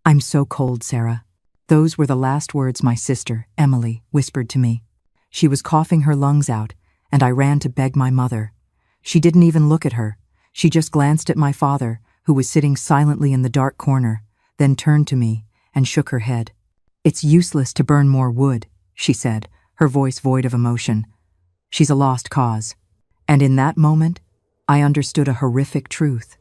"I'm so cold, Sarah." Those were the last words my sister, Emily, whispered to me. She was coughing her lungs out, and I ran to beg my mother. She didn't even look at her. She just glanced at my father, who was sitting silently in the dark corner, then turned to me and shook her head. "It's useless to burn more wood," she said, her voice void of emotion. "She's a lost cause." And in that moment, I understood a horrific truth.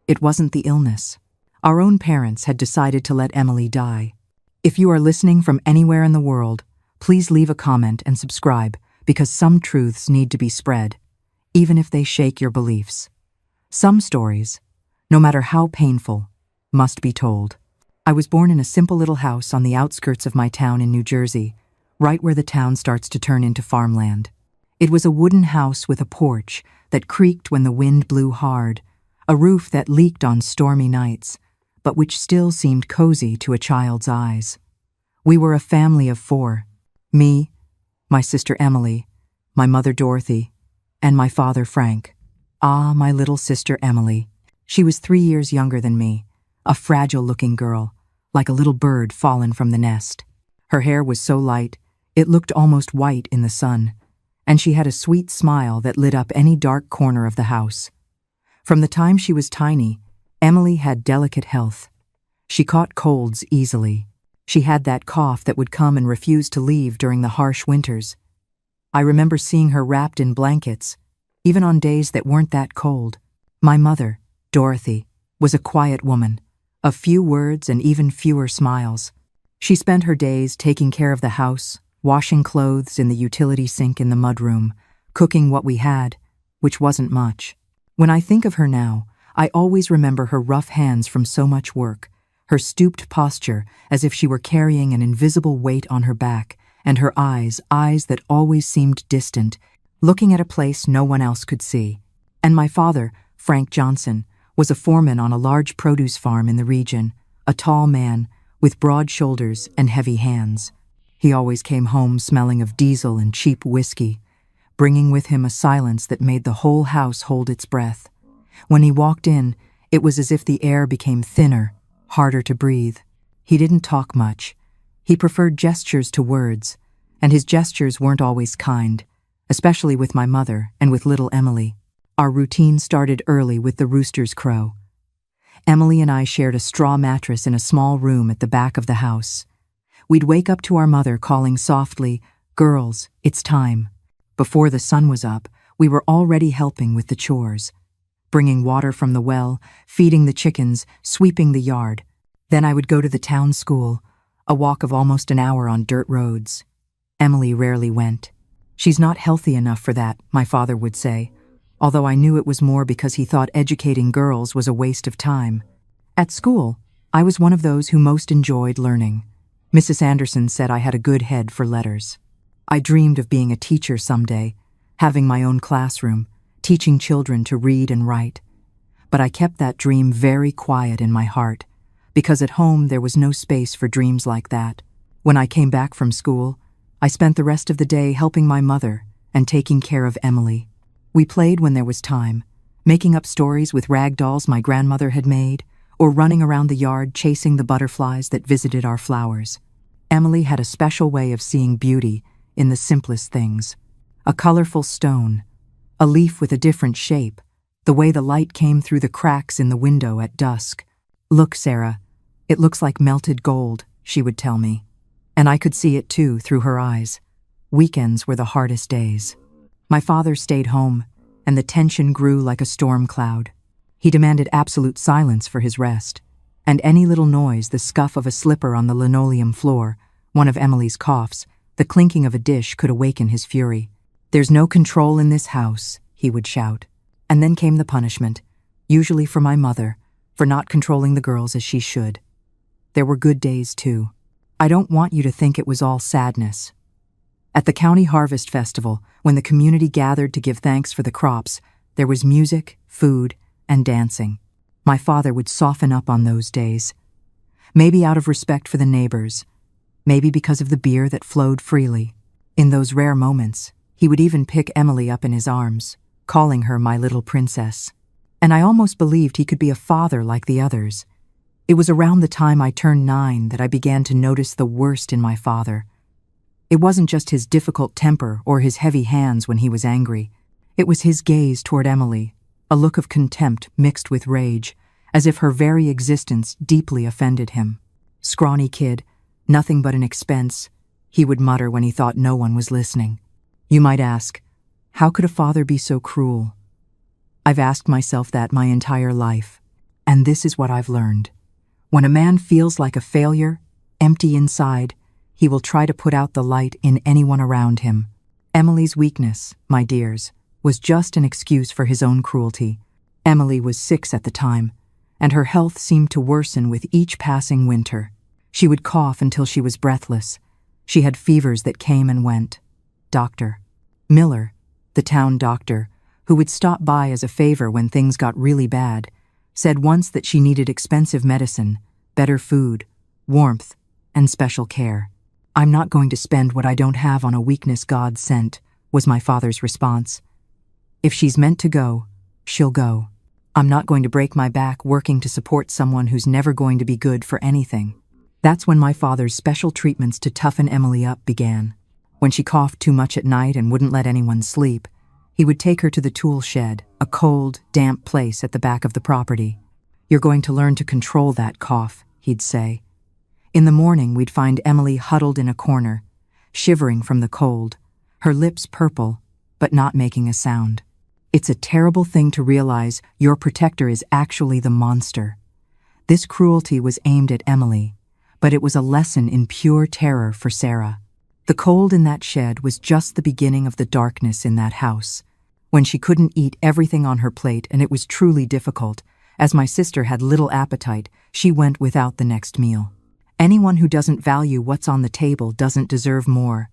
It wasn't the illness. Our own parents had decided to let Emily die. If you are listening from anywhere in the world, please leave a comment and subscribe, because some truths need to be spread, even if they shake your beliefs. Some stories, no matter how painful, must be told. I was born in a simple little house on the outskirts of my town in New Jersey, right where the town starts to turn into farmland. It was a wooden house with a porch that creaked when the wind blew hard, a roof that leaked on stormy nights, but which still seemed cozy to a child's eyes. We were a family of 4. Me, my sister Emily, my mother Dorothy, and my father Frank. Ah, my little sister Emily. She was 3 years younger than me, a fragile-looking girl, like a little bird fallen from the nest. Her hair was so light, it looked almost white in the sun, and she had a sweet smile that lit up any dark corner of the house. From the time she was tiny, Emily had delicate health. She caught colds easily. She had that cough that would come and refuse to leave during the harsh winters. I remember seeing her wrapped in blankets, even on days that weren't that cold. My mother, Dorothy, was a quiet woman, of few words and even fewer smiles. She spent her days taking care of the house, washing clothes in the utility sink in the mudroom, cooking what we had, which wasn't much. When I think of her now, I always remember her rough hands from so much work, her stooped posture as if she were carrying an invisible weight on her back, and her eyes that always seemed distant, looking at a place no one else could see. And my father, Frank Johnson, was a foreman on a large produce farm in the region, a tall man with broad shoulders and heavy hands. He always came home smelling of diesel and cheap whiskey, bringing with him a silence that made the whole house hold its breath. When he walked in, it was as if the air became thinner, harder to breathe. He didn't talk much. He preferred gestures to words, and his gestures weren't always kind, especially with my mother and with little Emily. Our routine started early with the rooster's crow. Emily and I shared a straw mattress in a small room at the back of the house. We'd wake up to our mother calling softly, "Girls, it's time." Before the sun was up, we were already helping with the chores, bringing water from the well, feeding the chickens, sweeping the yard. Then I would go to the town school, a walk of almost an hour on dirt roads. Emily rarely went. "She's not healthy enough for that," my father would say, although I knew it was more because he thought educating girls was a waste of time. At school, I was one of those who most enjoyed learning. Mrs. Anderson said I had a good head for letters. I dreamed of being a teacher someday, having my own classroom, teaching children to read and write. But I kept that dream very quiet in my heart, because at home there was no space for dreams like that. When I came back from school, I spent the rest of the day helping my mother and taking care of Emily. We played when there was time, making up stories with rag dolls my grandmother had made, or running around the yard chasing the butterflies that visited our flowers. Emily had a special way of seeing beauty in the simplest things. A colorful stone, a leaf with a different shape, the way the light came through the cracks in the window at dusk. "Look, Sarah, it looks like melted gold," she would tell me. And I could see it too through her eyes. Weekends were the hardest days. My father stayed home, and the tension grew like a storm cloud. He demanded absolute silence for his rest, and any little noise, the scuff of a slipper on the linoleum floor, one of Emily's coughs, the clinking of a dish could awaken his fury. "There's no control in this house," he would shout. And then came the punishment, usually for my mother, for not controlling the girls as she should. There were good days too. I don't want you to think it was all sadness. At the County Harvest Festival, when the community gathered to give thanks for the crops, there was music, food, and dancing. My father would soften up on those days. Maybe out of respect for the neighbors, maybe because of the beer that flowed freely. In those rare moments, he would even pick Emily up in his arms, calling her my little princess. And I almost believed he could be a father like the others. It was around the time I turned 9 that I began to notice the worst in my father. It wasn't just his difficult temper or his heavy hands when he was angry. It was his gaze toward Emily, a look of contempt mixed with rage, as if her very existence deeply offended him. "Scrawny kid, nothing but an expense," he would mutter when he thought no one was listening. You might ask, how could a father be so cruel? I've asked myself that my entire life, and this is what I've learned. When a man feels like a failure, empty inside, he will try to put out the light in anyone around him. Emily's weakness, my dears, was just an excuse for his own cruelty. Emily was 6 at the time, and her health seemed to worsen with each passing winter. She would cough until she was breathless. She had fevers that came and went. Dr. Miller, the town doctor, who would stop by as a favor when things got really bad, said once that she needed expensive medicine, better food, warmth, and special care. "I'm not going to spend what I don't have on a weakness God sent," was my father's response. "If she's meant to go, she'll go. I'm not going to break my back working to support someone who's never going to be good for anything." That's when my father's special treatments to toughen Emily up began. When she coughed too much at night and wouldn't let anyone sleep, he would take her to the tool shed, a cold, damp place at the back of the property. "You're going to learn to control that cough," he'd say. In the morning, we'd find Emily huddled in a corner, shivering from the cold, her lips purple, but not making a sound. It's a terrible thing to realize your protector is actually the monster. This cruelty was aimed at Emily, but it was a lesson in pure terror for Sarah. The cold in that shed was just the beginning of the darkness in that house. When she couldn't eat everything on her plate, and it was truly difficult, as my sister had little appetite, she went without the next meal. "Anyone who doesn't value what's on the table doesn't deserve more,"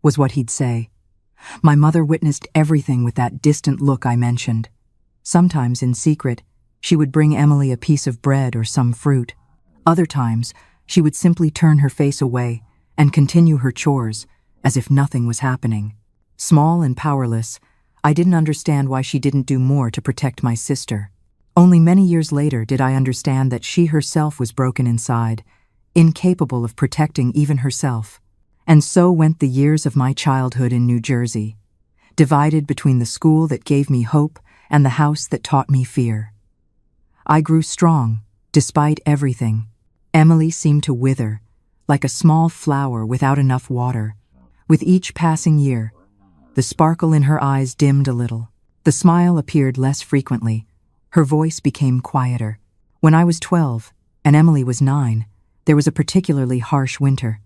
was what he'd say. My mother witnessed everything with that distant look I mentioned. Sometimes, in secret, she would bring Emily a piece of bread or some fruit. Other times, she would simply turn her face away and continue her chores as if nothing was happening. Small and powerless, I didn't understand why she didn't do more to protect my sister. Only many years later did I understand that she herself was broken inside, incapable of protecting even herself. And so went the years of my childhood in New Jersey, divided between the school that gave me hope and the house that taught me fear. I grew strong, despite everything. Emily seemed to wither, like a small flower without enough water. With each passing year, the sparkle in her eyes dimmed a little. The smile appeared less frequently. Her voice became quieter. When I was 12, and Emily was 9, there was a particularly harsh winter.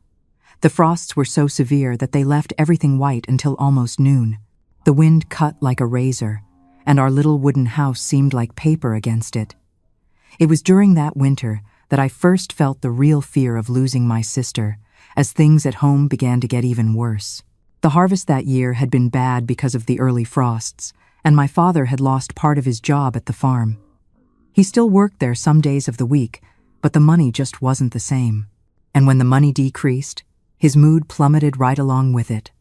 The frosts were so severe that they left everything white until almost noon. The wind cut like a razor, and our little wooden house seemed like paper against it. It was during that winter that I first felt the real fear of losing my sister, as things at home began to get even worse. The harvest that year had been bad because of the early frosts, and my father had lost part of his job at the farm. He still worked there some days of the week, but the money just wasn't the same. And when the money decreased, his mood plummeted right along with it.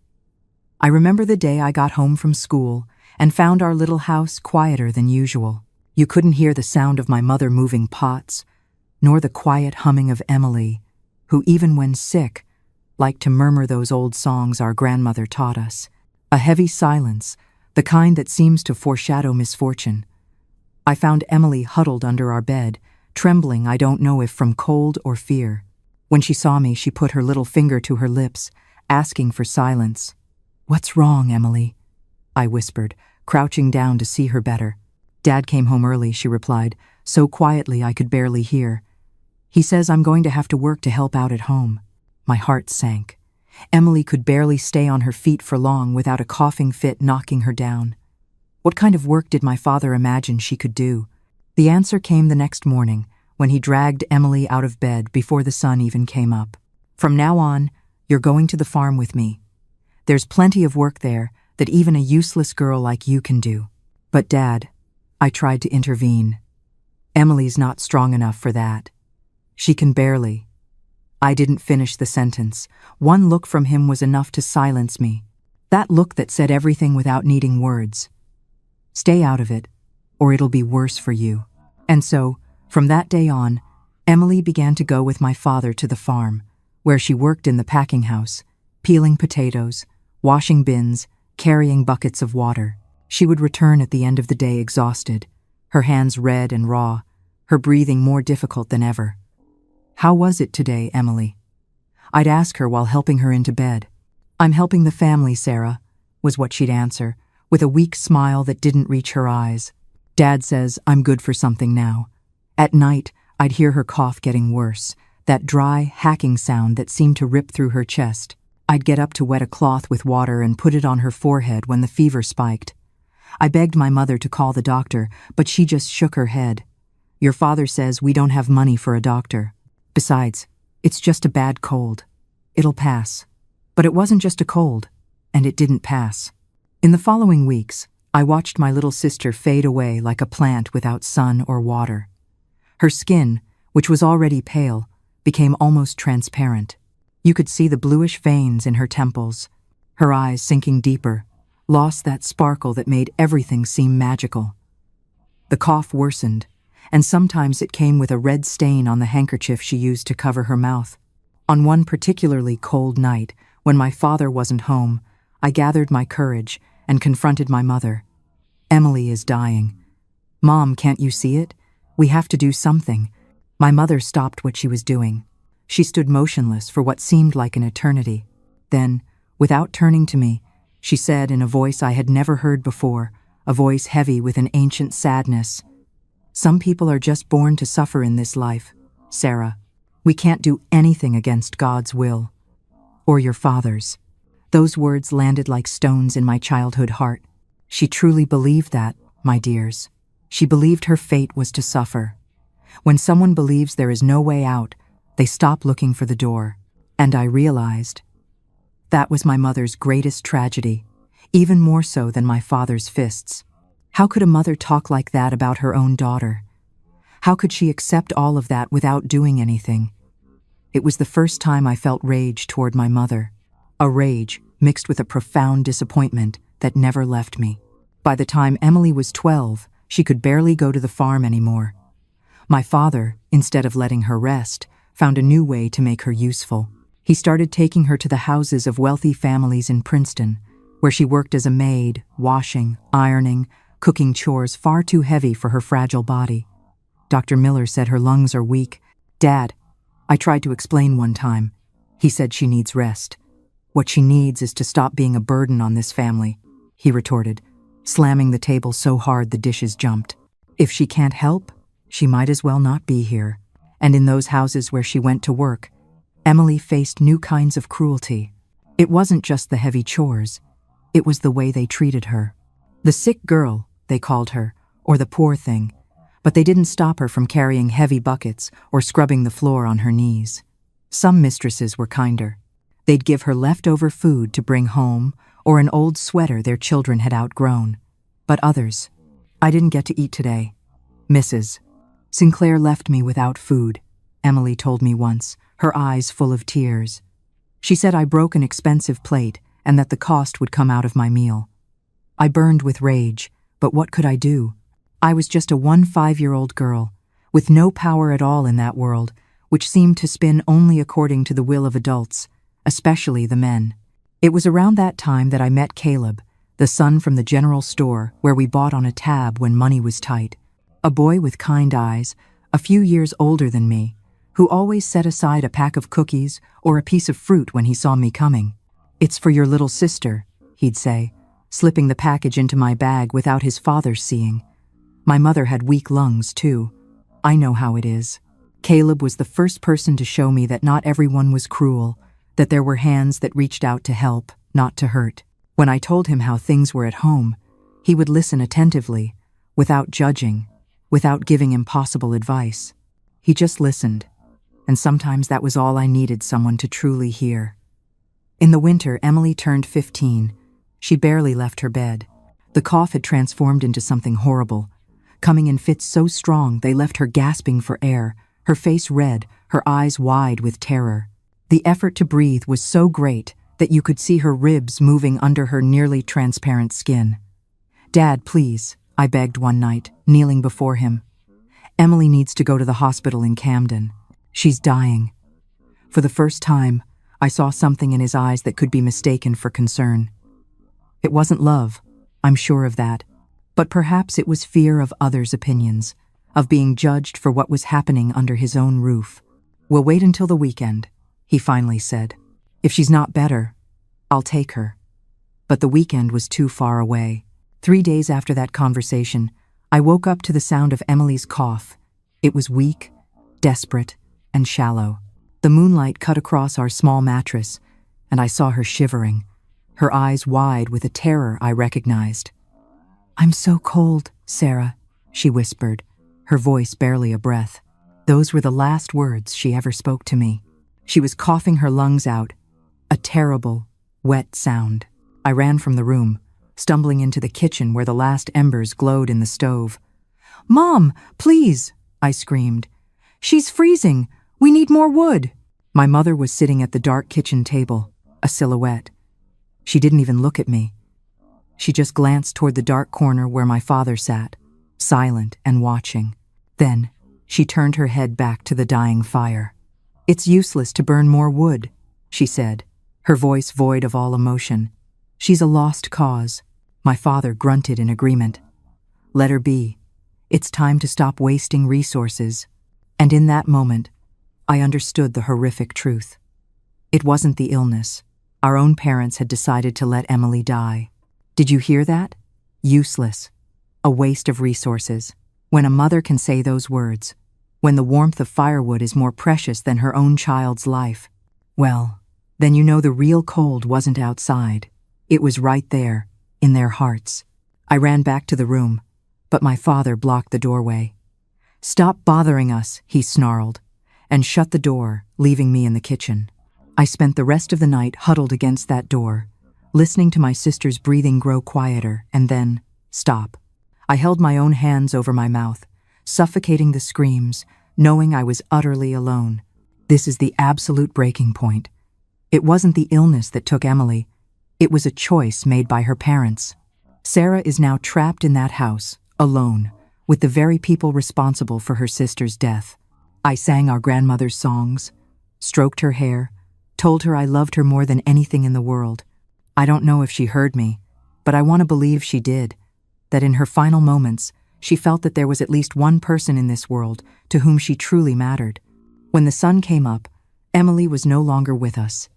I remember the day I got home from school and found our little house quieter than usual. You couldn't hear the sound of my mother moving pots, nor the quiet humming of Emily, who even when sick, liked to murmur those old songs our grandmother taught us. A heavy silence, the kind that seems to foreshadow misfortune. I found Emily huddled under our bed, trembling I don't know if from cold or fear. When she saw me, she put her little finger to her lips, asking for silence. "What's wrong, Emily?" I whispered, crouching down to see her better. "Dad came home early," she replied, so quietly I could barely hear. "He says I'm going to have to work to help out at home." My heart sank. Emily could barely stay on her feet for long without a coughing fit knocking her down. What kind of work did my father imagine she could do? The answer came the next morning, when he dragged Emily out of bed before the sun even came up. "From now on, you're going to the farm with me. There's plenty of work there that even a useless girl like you can do." "But Dad," I tried to intervene. "Emily's not strong enough for that. She can barely." I didn't finish the sentence. One look from him was enough to silence me. That look that said everything without needing words. "Stay out of it, or it'll be worse for you." And so, from that day on, Emily began to go with my father to the farm, where she worked in the packing house, peeling potatoes, washing bins, carrying buckets of water. She would return at the end of the day exhausted, her hands red and raw, her breathing more difficult than ever. "How was it today, Emily?" I'd ask her while helping her into bed. "I'm helping the family, Sarah," was what she'd answer, with a weak smile that didn't reach her eyes. "Dad says I'm good for something now." At night, I'd hear her cough getting worse, that dry, hacking sound that seemed to rip through her chest. I'd get up to wet a cloth with water and put it on her forehead when the fever spiked. I begged my mother to call the doctor, but she just shook her head. "Your father says we don't have money for a doctor. Besides, it's just a bad cold. It'll pass." But it wasn't just a cold, and it didn't pass. In the following weeks, I watched my little sister fade away like a plant without sun or water. Her skin, which was already pale, became almost transparent. You could see the bluish veins in her temples. Her eyes, sinking deeper, lost that sparkle that made everything seem magical. The cough worsened, and sometimes it came with a red stain on the handkerchief she used to cover her mouth. On one particularly cold night, when my father wasn't home, I gathered my courage and confronted my mother. "Emily is dying. Mom, can't you see it? We have to do something." My mother stopped what she was doing. She stood motionless for what seemed like an eternity. Then, without turning to me, she said in a voice I had never heard before, a voice heavy with an ancient sadness, "Some people are just born to suffer in this life, Sarah. We can't do anything against God's will. Or your father's." Those words landed like stones in my childhood heart. She truly believed that, my dears. She believed her fate was to suffer. When someone believes there is no way out, they stop looking for the door. And I realized that was my mother's greatest tragedy, even more so than my father's fists. How could a mother talk like that about her own daughter? How could she accept all of that without doing anything? It was the first time I felt rage toward my mother, a rage mixed with a profound disappointment that never left me. By the time Emily was 12, she could barely go to the farm anymore. My father, instead of letting her rest, found a new way to make her useful. He started taking her to the houses of wealthy families in Princeton, where she worked as a maid, washing, ironing, cooking chores far too heavy for her fragile body. Dr. Miller said her lungs are weak. "Dad," I tried to explain one time. He said she needs rest. "What she needs is to stop being a burden on this family," he retorted, slamming the table so hard the dishes jumped. "If she can't help, she might as well not be here." And in those houses where she went to work, Emily faced new kinds of cruelty. It wasn't just the heavy chores, it was the way they treated her. The sick girl, they called her, or the poor thing, but they didn't stop her from carrying heavy buckets or scrubbing the floor on her knees. Some mistresses were kinder. They'd give her leftover food to bring home or an old sweater their children had outgrown. But others, "I didn't get to eat today. Mrs. Sinclair left me without food," Emily told me once, her eyes full of tears. She said I broke an expensive plate and that the cost would come out of my meal. I burned with rage, but what could I do? I was just a 5-year-old girl, with no power at all in that world, which seemed to spin only according to the will of adults, especially the men. It was around that time that I met Caleb, the son from the general store where we bought on a tab when money was tight. A boy with kind eyes, a few years older than me, who always set aside a pack of cookies or a piece of fruit when he saw me coming. "It's for your little sister," he'd say, slipping the package into my bag without his father seeing. My mother had weak lungs, too. I know how it is. Caleb was the first person to show me that not everyone was cruel, that there were hands that reached out to help, not to hurt. When I told him how things were at home, he would listen attentively, without judging, without giving impossible advice. He just listened, and sometimes that was all I needed someone to truly hear. In the winter, Emily turned 15. She barely left her bed. The cough had transformed into something horrible, coming in fits so strong they left her gasping for air, her face red, her eyes wide with terror. The effort to breathe was so great that you could see her ribs moving under her nearly transparent skin. "Dad, please," I begged one night, kneeling before him. "Emily needs to go to the hospital in Camden." She's dying. For the first time, I saw something in his eyes that could be mistaken for concern. It wasn't love, I'm sure of that, but perhaps it was fear of others' opinions, of being judged for what was happening under his own roof. "We'll wait until the weekend," he finally said. "If she's not better, I'll take her." But the weekend was too far away. 3 days after that conversation, I woke up to the sound of Emily's cough. It was weak, desperate, and shallow. The moonlight cut across our small mattress, and I saw her shivering, her eyes wide with a terror I recognized. "I'm so cold, Sarah," she whispered, her voice barely a breath. Those were the last words she ever spoke to me. She was coughing her lungs out, a terrible, wet sound. I ran from the room, stumbling into the kitchen where the last embers glowed in the stove. "Mom, please," I screamed. "She's freezing. We need more wood." My mother was sitting at the dark kitchen table, a silhouette. She didn't even look at me. She just glanced toward the dark corner where my father sat, silent and watching. Then, she turned her head back to the dying fire. "It's useless to burn more wood," she said, her voice void of all emotion. "She's a lost cause." My father grunted in agreement. "Let her be. It's time to stop wasting resources." And in that moment, I understood the horrific truth. It wasn't the illness. Our own parents had decided to let Emily die. Did you hear that? Useless. A waste of resources. When a mother can say those words, when the warmth of firewood is more precious than her own child's life, well, then you know the real cold wasn't outside. It was right there, in their hearts. I ran back to the room, but my father blocked the doorway. "Stop bothering us," he snarled, and shut the door, leaving me in the kitchen. I spent the rest of the night huddled against that door, listening to my sister's breathing grow quieter, and then stop. I held my own hands over my mouth, suffocating the screams, knowing I was utterly alone. This is the absolute breaking point. It wasn't the illness that took Emily. It was a choice made by her parents. Sarah is now trapped in that house, alone, with the very people responsible for her sister's death. I sang our grandmother's songs, stroked her hair, told her I loved her more than anything in the world. I don't know if she heard me, but I want to believe she did, that in her final moments, she felt that there was at least one person in this world to whom she truly mattered. When the sun came up, Emily was no longer with us.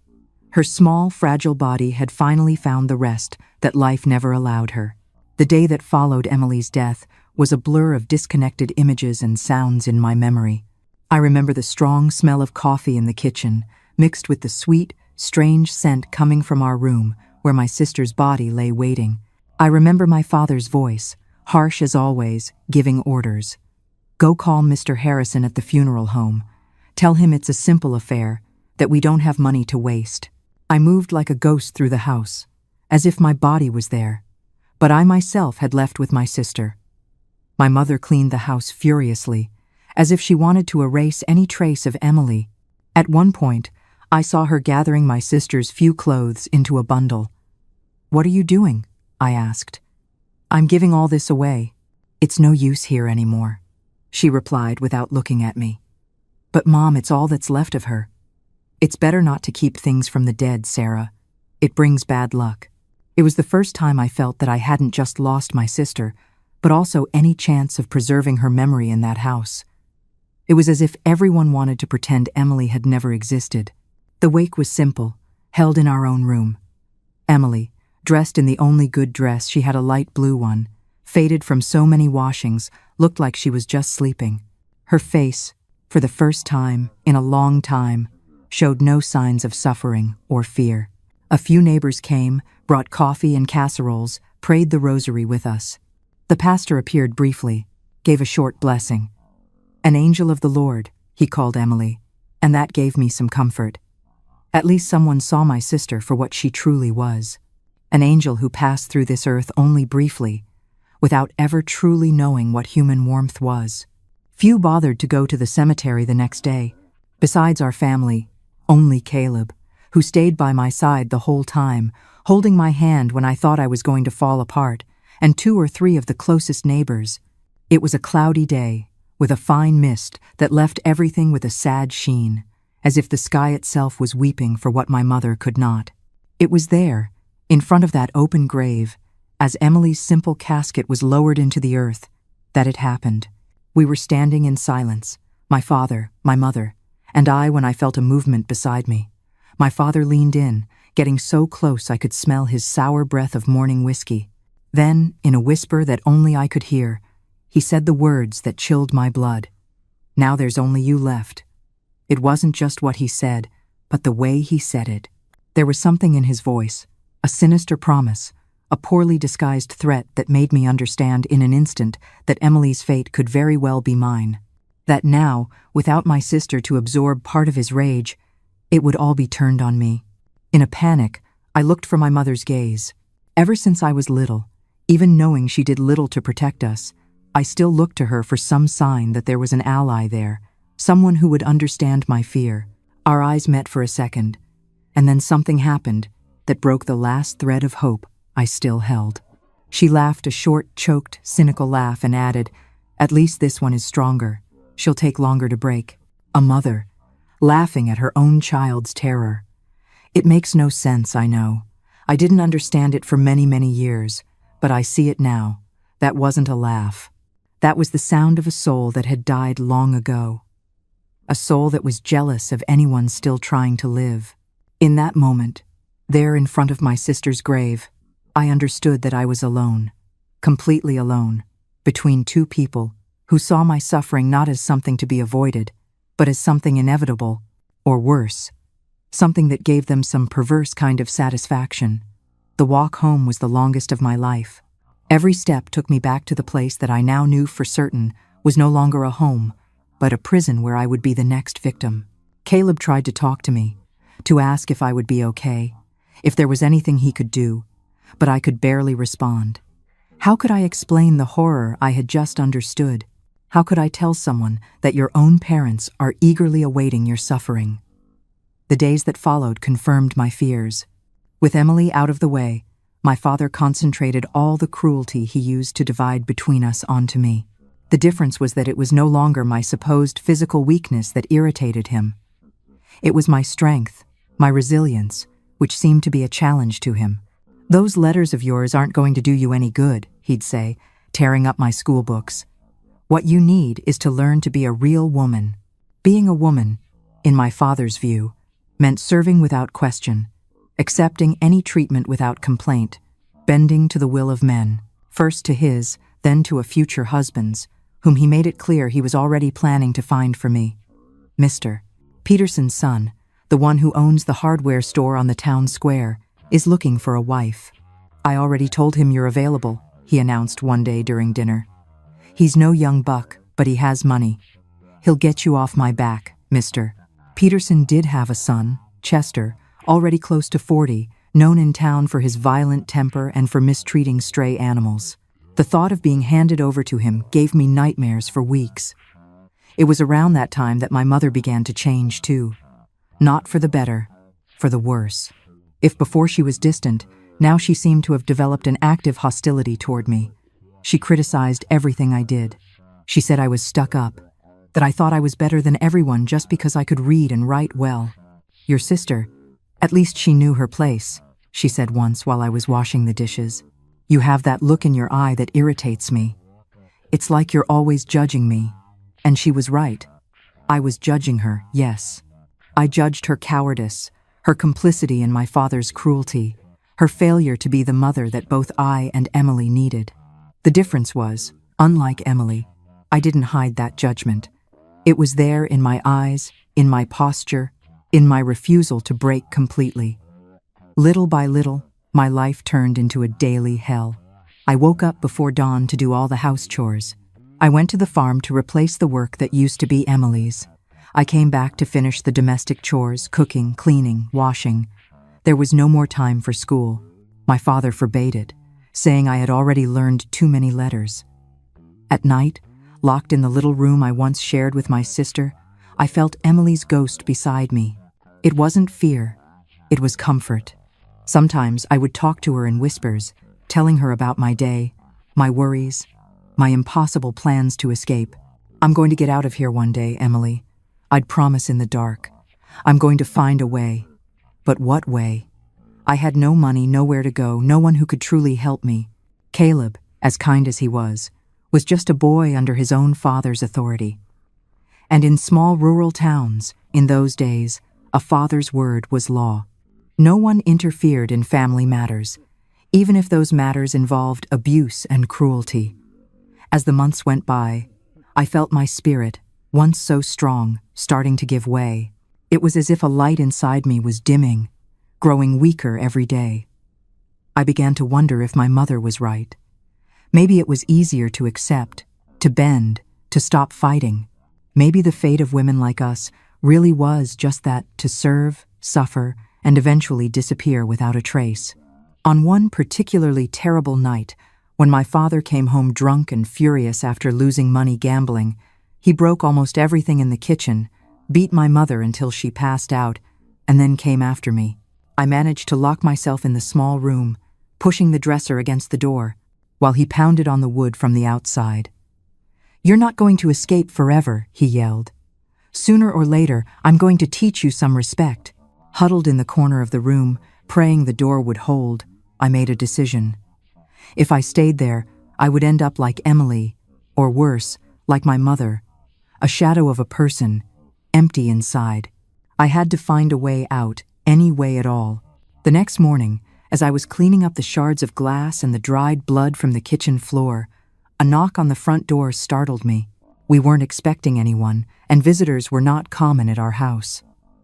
Her small, fragile body had finally found the rest that life never allowed her. The day that followed Emily's death was a blur of disconnected images and sounds in my memory. I remember the strong smell of coffee in the kitchen, mixed with the sweet, strange scent coming from our room where my sister's body lay waiting. I remember my father's voice, harsh as always, giving orders. "Go call Mr. Harrison at the funeral home. Tell him it's a simple affair, that we don't have money to waste." I moved like a ghost through the house, as if my body was there, but I myself had left with my sister. My mother cleaned the house furiously, as if she wanted to erase any trace of Emily. At one point, I saw her gathering my sister's few clothes into a bundle. "What are you doing?" I asked. "I'm giving all this away. It's no use here anymore," she replied without looking at me. "But Mom, it's all that's left of her." "It's better not to keep things from the dead, Sarah. It brings bad luck." It was the first time I felt that I hadn't just lost my sister, but also any chance of preserving her memory in that house. It was as if everyone wanted to pretend Emily had never existed. The wake was simple, held in our own room. Emily, dressed in the only good dress, she had a light blue one, faded from so many washings, looked like she was just sleeping. Her face, for the first time in a long time, showed no signs of suffering or fear. A few neighbors came, brought coffee and casseroles, prayed the rosary with us. The pastor appeared briefly, gave a short blessing. "An angel of the Lord," he called Emily, and that gave me some comfort. At least someone saw my sister for what she truly was. An angel who passed through this earth only briefly, without ever truly knowing what human warmth was. Few bothered to go to the cemetery the next day. Besides our family, only Caleb, who stayed by my side the whole time, holding my hand when I thought I was going to fall apart, and 2 or 3 of the closest neighbors. It was a cloudy day, with a fine mist that left everything with a sad sheen, as if the sky itself was weeping for what my mother could not. It was there, in front of that open grave, as Emily's simple casket was lowered into the earth, that it happened. We were standing in silence, my father, my mother, and I when I felt a movement beside me. My father leaned in, getting so close I could smell his sour breath of morning whiskey. Then, in a whisper that only I could hear, he said the words that chilled my blood. "Now there's only you left." It wasn't just what he said, but the way he said it. There was something in his voice, a sinister promise, a poorly disguised threat that made me understand in an instant that Emily's fate could very well be mine. That now, without my sister to absorb part of his rage, it would all be turned on me. In a panic, I looked for my mother's gaze. Ever since I was little, even knowing she did little to protect us, I still looked to her for some sign that there was an ally there, someone who would understand my fear. Our eyes met for a second, and then something happened that broke the last thread of hope I still held. She laughed a short, choked, cynical laugh and added, "At least this one is stronger. She'll take longer to break." A mother, laughing at her own child's terror. It makes no sense, I know. I didn't understand it for many, many years, but I see it now. That wasn't a laugh. That was the sound of a soul that had died long ago. A soul that was jealous of anyone still trying to live. In that moment, there in front of my sister's grave, I understood that I was alone, completely alone, between two people who saw my suffering not as something to be avoided, but as something inevitable, or worse, something that gave them some perverse kind of satisfaction. The walk home was the longest of my life. Every step took me back to the place that I now knew for certain was no longer a home, but a prison where I would be the next victim. Caleb tried to talk to me, to ask if I would be okay, if there was anything he could do, but I could barely respond. How could I explain the horror I had just understood? How could I tell someone that your own parents are eagerly awaiting your suffering? The days that followed confirmed my fears. With Emily out of the way, my father concentrated all the cruelty he used to divide between us onto me. The difference was that it was no longer my supposed physical weakness that irritated him. It was my strength, my resilience, which seemed to be a challenge to him. "Those letters of yours aren't going to do you any good," he'd say, tearing up my school books. "What you need is to learn to be a real woman." Being a woman, in my father's view, meant serving without question, accepting any treatment without complaint, bending to the will of men, first to his, then to a future husband's, whom he made it clear he was already planning to find for me. Mr. Peterson's son, the one who owns the hardware store on the town square, is looking for a wife. "I already told him you're available," he announced one day during dinner. "He's no young buck, but he has money. He'll get you off my back, Mr. Peterson did have a son, Chester, already close to 40, known in town for his violent temper and for mistreating stray animals. The thought of being handed over to him gave me nightmares for weeks. It was around that time that my mother began to change too. Not for the better, for the worse. If before she was distant, now she seemed to have developed an active hostility toward me. She criticized everything I did. She said I was stuck up, that I thought I was better than everyone just because I could read and write well. "Your sister, at least she knew her place," she said once while I was washing the dishes. "You have that look in your eye that irritates me. It's like you're always judging me." And she was right. I was judging her, yes. I judged her cowardice, her complicity in my father's cruelty, her failure to be the mother that both I and Emily needed. The difference was, unlike Emily, I didn't hide that judgment. It was there in my eyes, in my posture, in my refusal to break completely. Little by little, my life turned into a daily hell. I woke up before dawn to do all the house chores. I went to the farm to replace the work that used to be Emily's. I came back to finish the domestic chores, cooking, cleaning, washing. There was no more time for school. My father forbade it, saying I had already learned too many letters. At night, locked in the little room I once shared with my sister, I felt Emily's ghost beside me. It wasn't fear, it was comfort. Sometimes I would talk to her in whispers, telling her about my day, my worries, my impossible plans to escape. I'm going to get out of here one day, Emily. I'd promise in the dark. I'm going to find a way. But what way? I had no money, nowhere to go, no one who could truly help me. Caleb, as kind as he was just a boy under his own father's authority. And in small rural towns, in those days, a father's word was law. No one interfered in family matters, even if those matters involved abuse and cruelty. As the months went by, I felt my spirit, once so strong, starting to give way. It was as if a light inside me was dimming, growing weaker every day. I began to wonder if my mother was right. Maybe it was easier to accept, to bend, to stop fighting. Maybe the fate of women like us really was just that, to serve, suffer, and eventually disappear without a trace. On one particularly terrible night, when my father came home drunk and furious after losing money gambling, he broke almost everything in the kitchen, beat my mother until she passed out, and then came after me. I managed to lock myself in the small room, pushing the dresser against the door, while he pounded on the wood from the outside. "You're not going to escape forever," he yelled. "Sooner or later, I'm going to teach you some respect." Huddled in the corner of the room, praying the door would hold, I made a decision. If I stayed there, I would end up like Emily, or worse, like my mother, a shadow of a person, empty inside. I had to find a way out, any way at all. The next morning, as I was cleaning up the shards of glass and the dried blood from the kitchen floor, a knock on the front door startled me. We weren't expecting anyone, and visitors were not common at our house.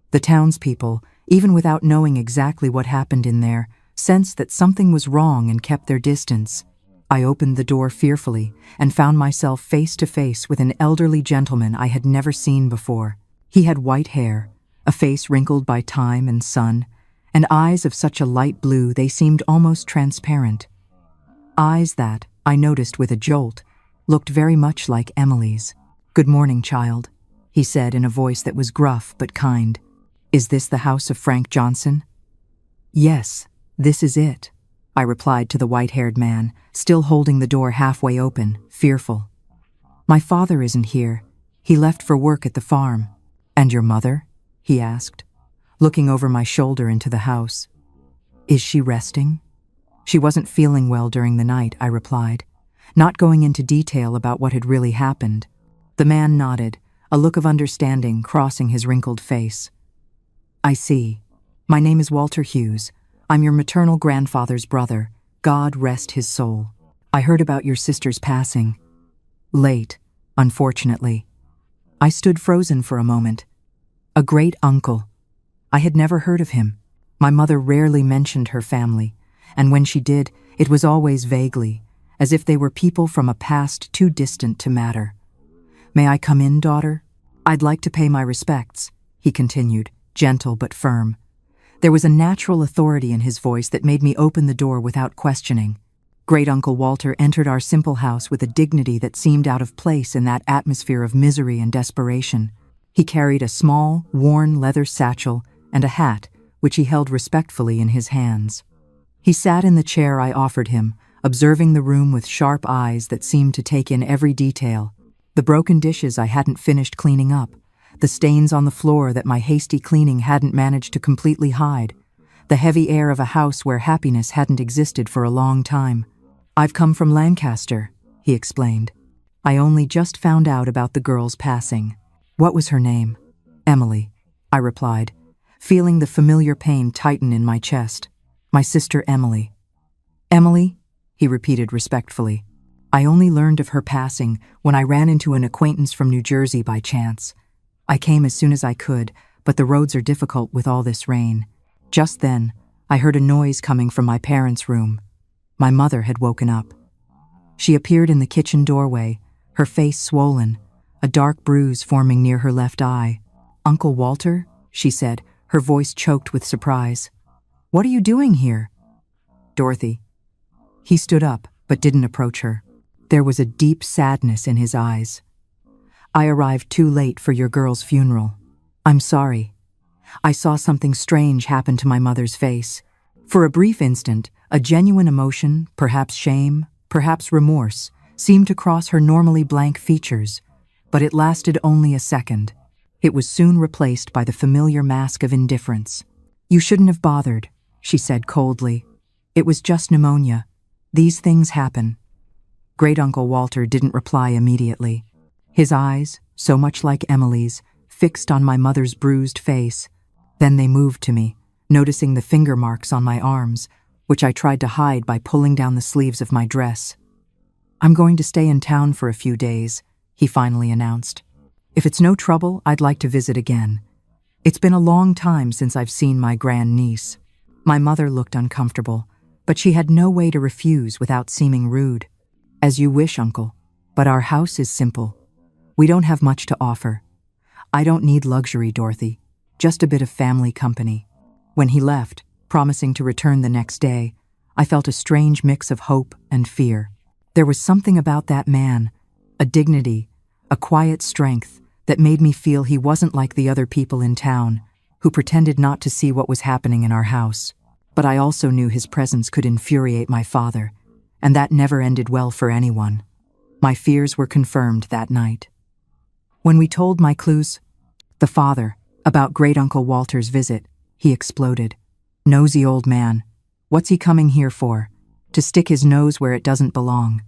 The townspeople, even without knowing exactly what happened in there, sensed that something was wrong and kept their distance. I opened the door fearfully and found myself face to face with an elderly gentleman I had never seen before. He had white hair, a face wrinkled by time and sun, and eyes of such a light blue they seemed almost transparent. Eyes that, I noticed with a jolt, looked very much like Emily's. "Good morning, child," he said in a voice that was gruff but kind. "Is this the house of Frank Johnson?" "Yes, this is it," I replied to the white-haired man, still holding the door halfway open, fearful. "My father isn't here. He left for work at the farm." "And your mother?" he asked, looking over my shoulder into the house. "Is she resting?" "She wasn't feeling well during the night," I replied, not going into detail about what had really happened. The man nodded, a look of understanding crossing his wrinkled face. "I see. My name is Walter Hughes. I'm your maternal grandfather's brother. God rest his soul. I heard about your sister's passing. Late, unfortunately." I stood frozen for a moment. A great uncle. I had never heard of him. My mother rarely mentioned her family, and when she did, it was always vaguely, as if they were people from a past too distant to matter. "May I come in, daughter? I'd like to pay my respects," he continued, gentle but firm. There was a natural authority in his voice that made me open the door without questioning. Great Uncle Walter entered our simple house with a dignity that seemed out of place in that atmosphere of misery and desperation. He carried a small, worn leather satchel and a hat, which he held respectfully in his hands. He sat in the chair I offered him, observing the room with sharp eyes that seemed to take in every detail. The broken dishes I hadn't finished cleaning up, the stains on the floor that my hasty cleaning hadn't managed to completely hide, the heavy air of a house where happiness hadn't existed for a long time. "I've come from Lancaster," he explained. "I only just found out about the girl's passing." "What was her name?" "Emily," I replied, feeling the familiar pain tighten in my chest. "My sister Emily." "Emily?" he repeated respectfully. "I only learned of her passing when I ran into an acquaintance from New Jersey by chance. I came as soon as I could, but the roads are difficult with all this rain. Just then, I heard a noise coming from my parents' room. My mother had woken up. She appeared in the kitchen doorway, her face swollen, a dark bruise forming near her left eye. "Uncle Walter?" she said, her voice choked with surprise. "What are you doing here?" "Dorothy." He stood up, but didn't approach her. There was a deep sadness in his eyes. "I arrived too late for your girl's funeral. I'm sorry." I saw something strange happen to my mother's face. For a brief instant, a genuine emotion, perhaps shame, perhaps remorse, seemed to cross her normally blank features. But it lasted only a second. It was soon replaced by the familiar mask of indifference. "You shouldn't have bothered," she said coldly. "It was just pneumonia. These things happen." Great-uncle Walter didn't reply immediately. His eyes, so much like Emily's, fixed on my mother's bruised face. Then they moved to me, noticing the finger marks on my arms, which I tried to hide by pulling down the sleeves of my dress. "I'm going to stay in town for a few days," he finally announced. "If it's no trouble, I'd like to visit again. It's been a long time since I've seen my grandniece." My mother looked uncomfortable, but she had no way to refuse without seeming rude. "As you wish, Uncle, but our house is simple. We don't have much to offer. I don't need luxury, Dorothy, just a bit of family company." When he left, promising to return the next day, I felt a strange mix of hope and fear. There was something about that man, a dignity, a quiet strength, that made me feel he wasn't like the other people in town, who pretended not to see what was happening in our house. But I also knew his presence could infuriate my father, and that never ended well for anyone. My fears were confirmed that night. When we told my clues, the father, about Great-uncle Walter's visit, he exploded. "Nosy old man. What's he coming here for? To stick his nose where it doesn't belong.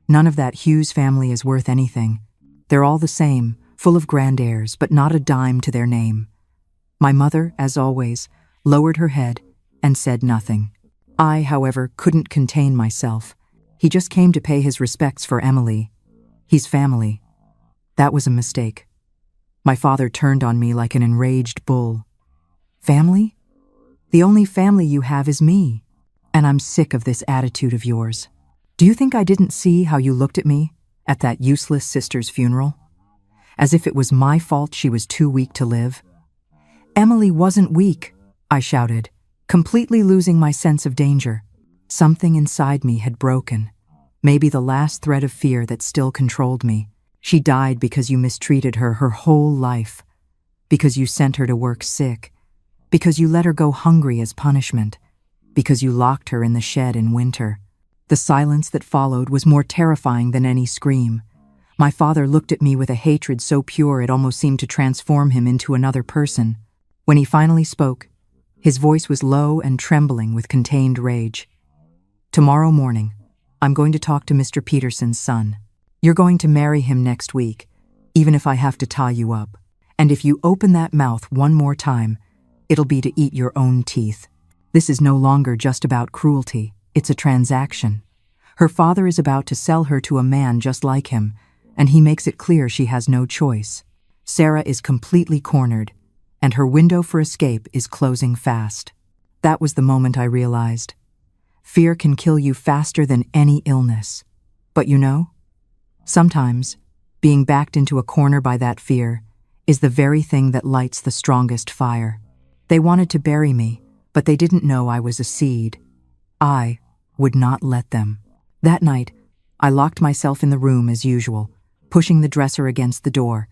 None of that Hughes family is worth anything. They're all the same, full of grand airs, but not a dime to their name." My mother, as always, lowered her head and said nothing. I, however, couldn't contain myself. "He just came to pay his respects for Emily. He's family." That was a mistake. My father turned on me like an enraged bull. "Family? The only family you have is me. And I'm sick of this attitude of yours. Do you think I didn't see how you looked at me at that useless sister's funeral? As if it was my fault she was too weak to live." "Emily wasn't weak," I shouted, completely losing my sense of danger. Something inside me had broken. Maybe the last thread of fear that still controlled me. "She died because you mistreated her whole life. Because you sent her to work sick. Because you let her go hungry as punishment. Because you locked her in the shed in winter." The silence that followed was more terrifying than any scream. My father looked at me with a hatred so pure it almost seemed to transform him into another person. When he finally spoke, his voice was low and trembling with contained rage. "Tomorrow morning, I'm going to talk to Mr. Peterson's son. You're going to marry him next week, even if I have to tie you up. And if you open that mouth one more time, it'll be to eat your own teeth. This is no longer just about cruelty. It's a transaction. Her father is about to sell her to a man just like him, and he makes it clear she has no choice. Sarah is completely cornered, and her window for escape is closing fast." That was the moment I realized. Fear can kill you faster than any illness. But you know, sometimes being backed into a corner by that fear is the very thing that lights the strongest fire. They wanted to bury me, but they didn't know I was a seed. I would not let them. That night, I locked myself in the room as usual, pushing the dresser against the door.